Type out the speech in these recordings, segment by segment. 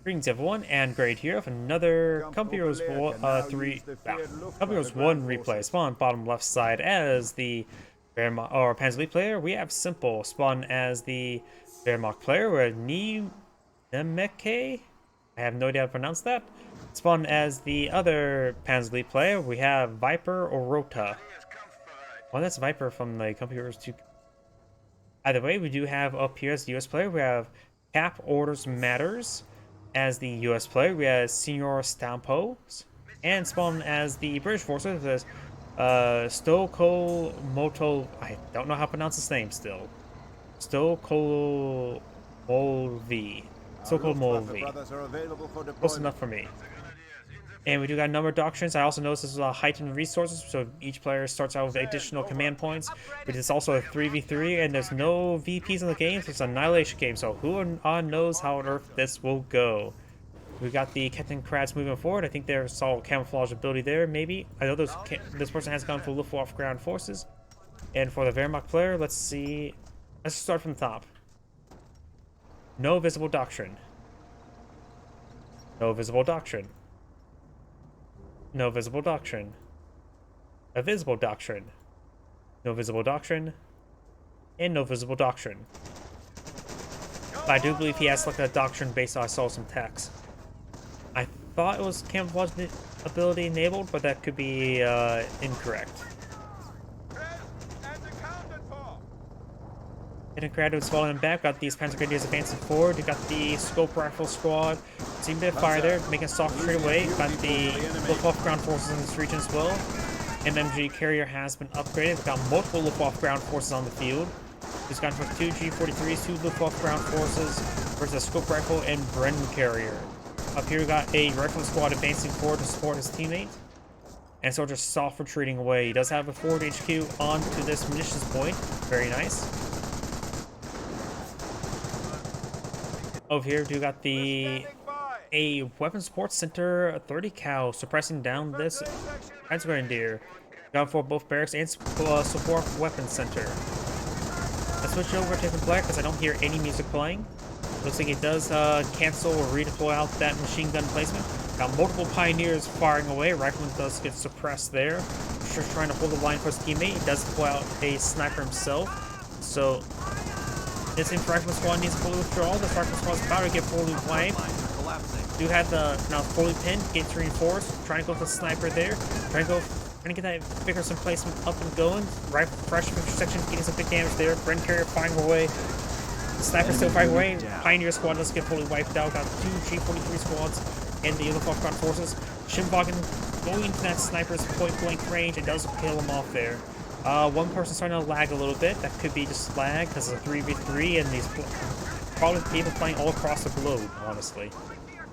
Greetings everyone, and great here with another Company Heroes 1 replay. Spawn bottom left side as the Panzer player. We have s1mple spawn as the Viperootaa player. We're NeMKe. I have no idea how to pronounce that. Spawn as the other Panzer player. We have Viperootaa. Well, that's Viper from the Company Heroes 2. Either way, we do have up here as the US player. We have Cap Orders Matters. As the US player, we have Señor Stamos, and spawn as the British forces as Stoklomolvi. I don't know how to pronounce his name still. Stoklomolvi. Stoklomolvi. Close enough for me. And we do got a number of doctrines. I also noticed this is heightened resources, so each player starts out with additional command points. But it's also a 3v3, and there's no VPs in the game, so it's an annihilation game. So who knows how on earth this will go? We got the Captain Kratz moving forward. I think there's all camouflage ability there, maybe. I know this person has gone for Luftwaffe ground forces. And for the Wehrmacht player, let's see. Let's start from the top. No visible doctrine. No visible doctrine. No visible doctrine. A visible doctrine. No visible doctrine. And no visible doctrine. But I do believe he has like a doctrine based on I saw some text. I thought it was camouflage ability enabled, but that could be incorrect. Hitting Crowd was falling back. Got these Panzer Grenadiers advancing forward. You got the scope rifle squad. Seemed to fire there, making soft straight away. Got the Luftwaffe ground forces in this region as well. MMG carrier has been upgraded. We've got multiple Luftwaffe ground forces on the field. He's gone for 2 G43s, 2 Luftwaffe ground forces versus a scope rifle and Bren carrier. Up here we got a rifle squad advancing forward to support his teammate. And so just soft retreating away. He does have a forward HQ onto this munitions point. Very nice. Over here, we got a weapon support center, 30 cal, suppressing down this Panzer Grenadier. Got for both barracks and support weapon center. Let's switch over to different player because I don't hear any music playing. Looks like it does cancel or redeploy out that machine gun placement. Got multiple pioneers firing away. Rifleman does get suppressed there. Just trying to hold the line for his teammate. He does deploy out a sniper himself. So this Rifleman squad needs to fully withdraw. This Rifleman squad is about to get fully wiped. Do have the now fully pinned, gets reinforced. Trying to go for the sniper there. Trying to get that Vickers placement up and going. Right, fresh intersection, getting some big damage there. Bren carrier firing away. Sniper still firing away. Pioneer squad does get fully wiped out. Got 2 G43 squads and the Luftwaffe ground forces. s1mple going into that sniper's point blank range and does kill him off there. One person starting to lag a little bit. That could be just lag because it's a 3v3 and these probably people playing all across the globe, honestly.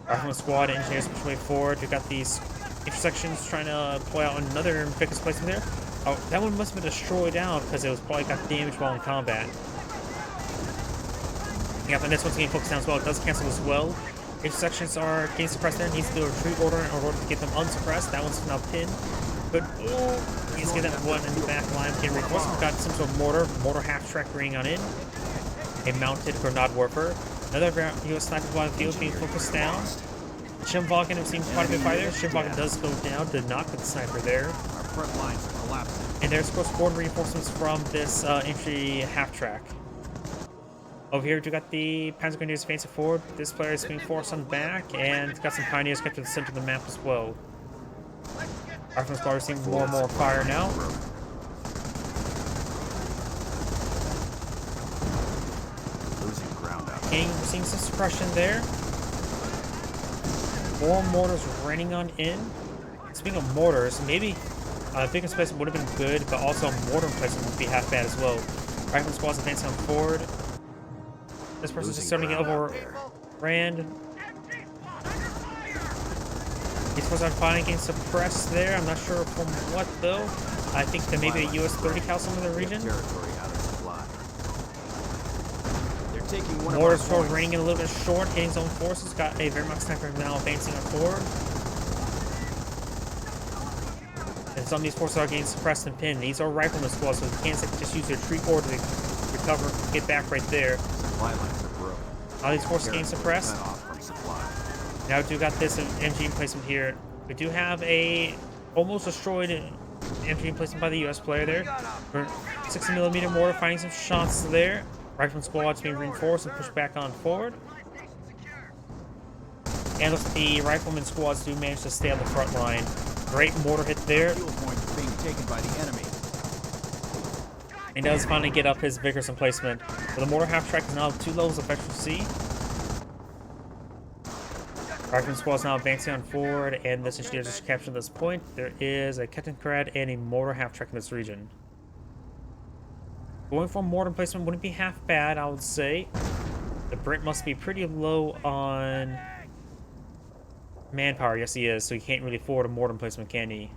Rifleman squad, engineers push way forward. We got these intersections trying to play out another Vickers placement there. Oh, that one must have been destroyed out because it was probably got damaged while in combat. Yeah, and this one's getting focused down as well. It does cancel as well. Intersections are getting suppressed there. Needs to do a retreat order in order to get them unsuppressed. That one's now pinned. But needs to get that one in the back line. Getting reinforced. We've got some sort of mortar half-track ring on in. A mounted grenade warper. Another US sniper on the field being focused down. s1mple have seen quite a bit of fire there. s1mple does go down, did not get the sniper there. Our front lines are collapsing. And there's of course forward reinforcements from this infantry half-track. Over here, we got the Panzer Grenadiers advancing forward. This player is being forced on back, and got some pioneers kept to the center of the map as well. Rifleman squad receiving more and more fire now. Losing ground out. We're seeing some suppression there. More mortars raining on in. Speaking of mortars, maybe a big placement would have been good, but also a mortar placement would be half bad as well. Rifleman squad's advancing on forward. This person's just starting to get overran. These forces are finally getting suppressed there. I'm not sure from what though. I think that maybe a US 30 cal somewhere in the region. Mortars forward raining in a little bit short, hitting his own forces. Got a Wehrmacht sniper now advancing on forward. And some of these forces are getting suppressed and pinned. These are rifleman squads, so you can't just use their retreat order to recover, get back right there. Supply lines are broken. All these forces getting suppressed. Now we do got this MG emplacement here. We do have a almost destroyed MG emplacement by the US player there. 60mm mortar finding some shots there. Rifleman squad's being reinforced and pushed back on forward. And looks like the rifleman squads do manage to stay on the front line. Great mortar hit there. Fuel point is being taken by the enemy. He does finally get up his vigorous emplacement. So the mortar half track is now 2 levels of efficiency. Rifleman squad is now advancing on forward, and this engineer just captured this point. There is a Kettenkrad and a mortar half track in this region. Going for mortar emplacement wouldn't be half bad, I would say. The Brit must be pretty low on manpower. Yes, he is, so he can't really afford a mortar emplacement, can he?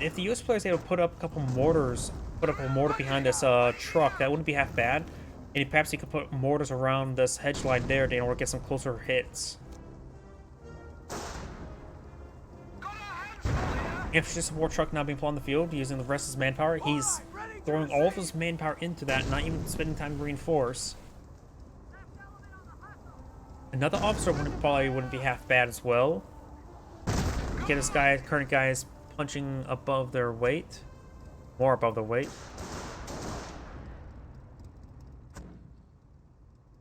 If the US player is able to put up a couple mortars, put up a mortar behind this truck, that wouldn't be half bad. And perhaps he could put mortars around this hedge line there in order to get some closer hits. Infantry support truck now being put on the field using the rest of his manpower. He's throwing all of his manpower into that, not even spending time to reinforce. Another officer probably wouldn't be half bad as well. Get this guy, current guys punching above their weight, more above their weight.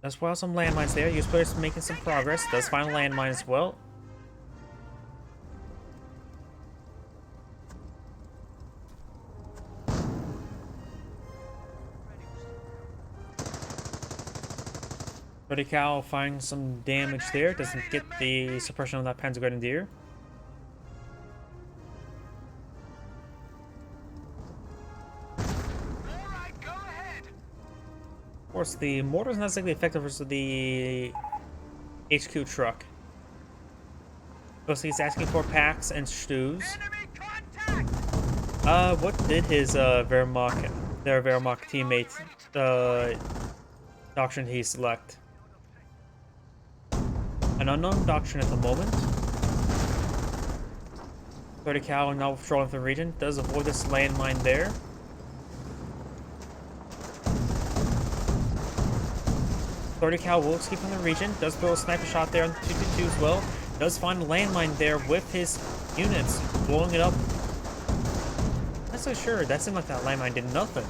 As well, some landmines there. US players making some progress. Does find a landmine as well. Pretty Cow finds some damage there. Doesn't get the suppression on that Panzer Grenadier. Of course, the mortar is not exactly effective versus the HQ truck. So he's asking for packs and stews. What did his their Wehrmacht teammate doctrine he select? An unknown doctrine at the moment. 30 Cal now withdrawing from the region. Does avoid this landmine there. Cal will escape from the region. Does throw a sniper shot there on the 222 as well. Does find a landmine there with his units, blowing it up. I'm not so sure. That seemed like that landmine did nothing.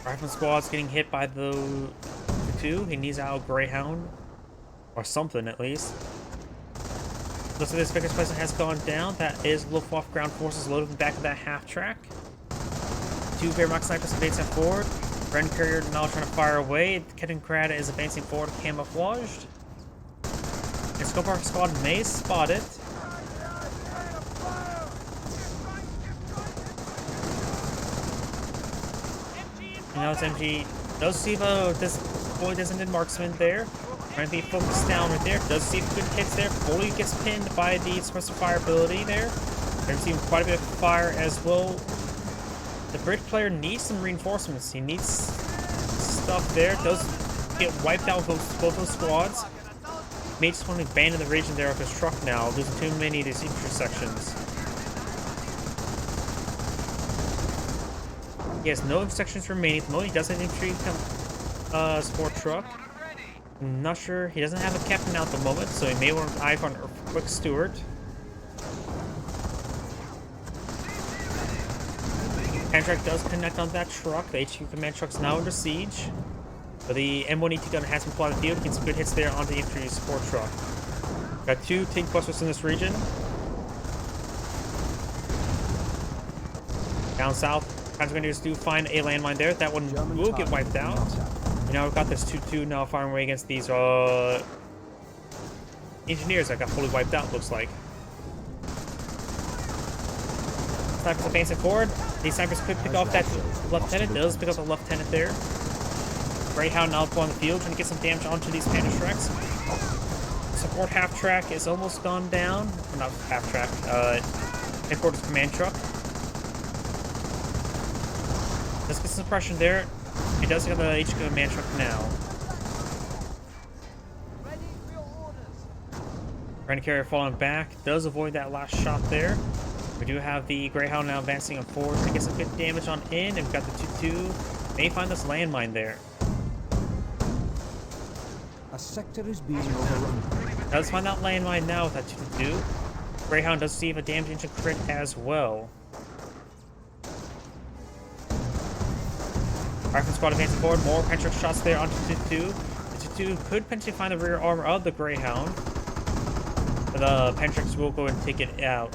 Rifleman squad's getting hit by the 2. He needs out a Greyhound. Or something, at least. Looks like this vigorous placement has gone down. That is Luftwaffe ground forces loaded in the back of that half track. 2 Wehrmacht snipers advancing forward. Ren Courier now trying to fire away. Kettenkrad is advancing forward, camouflaged. And Scope squad may spot it. And now it's MG. Does see this fully designated marksman there. Trying to be focused down right there. Does see good hits there. Fully gets pinned by the suppressive fire ability there. There's even quite a bit of fire as well. The Brit player needs some reinforcements. He needs stuff there. Does get wiped out with both those squads. May just want to abandon the region there with his truck now, losing too many of these infantry sections. He has no sections remaining at the moment. He does have an infantry support truck. I'm not sure. He doesn't have a captain out at the moment, so he may want to eye for a quick steward. Command truck does connect on that truck. The HQ command truck's now under siege. But the M1ET gun has been put on the field. Getting some good hits there on the infantry support truck. Got 2 tank clusters in this region. Down south, Panzer Grenadiers do find a landmine there. That one will get wiped out. And now we've got this 2-2 now firing away against these engineers that got fully wiped out, looks like. Snipers advancing forward. These snipers could pick off that lieutenant. Does pick up a lieutenant there. Greyhound now on the field, trying to get some damage onto these Panther tracks. Support half track is almost gone down. Or not half track. Headquarters command truck. Let's get some suppression there. He does have a HQ command truck now. Ren Carrier falling back. Does avoid that last shot there. We do have the Greyhound now advancing on forward to get some good damage on in, and we've got the 2-2. May find this landmine there. A sector is being overrun. Does find that landmine now with that 2-2. Greyhound does receive a damage engine crit as well. Rifle squad advancing forward. More Pentrick shots there onto 2-2. The 2-2 could potentially find the rear armor of the Greyhound. But the Pentricks will go and take it out.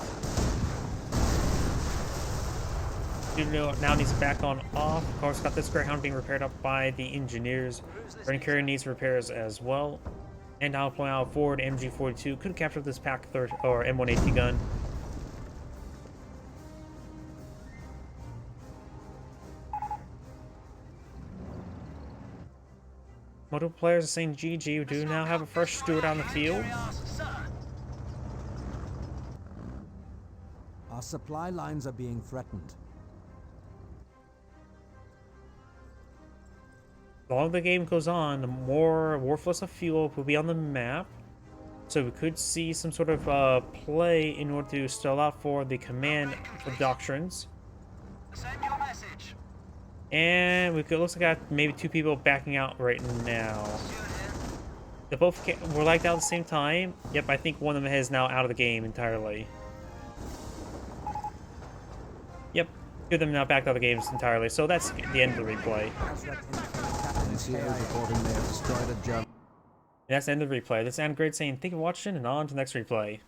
Now needs to back on off. Of course, got this Greyhound being repaired up by the engineers. Burning Carrier needs repairs as well. And now pulling out forward, MG42 could capture this Pack 30 or M180 gun. Multiple players are saying GG. We do now have a fresh steward on the field. Our supply lines are being threatened. The longer the game goes on, the more worthless of fuel will be on the map. So we could see some sort of play in order to stall out for the command for doctrines. Send your message. And we could, looks like I got maybe 2 people backing out right now. They both were like out at the same time. Yep, I think one of them is now out of the game entirely. Yep, 2 of them now backed out of the games entirely. So that's the end of the replay. Reporting they have destroyed a German. And that's the end of the replay. This is Android saying thank you for watching and on to the next replay.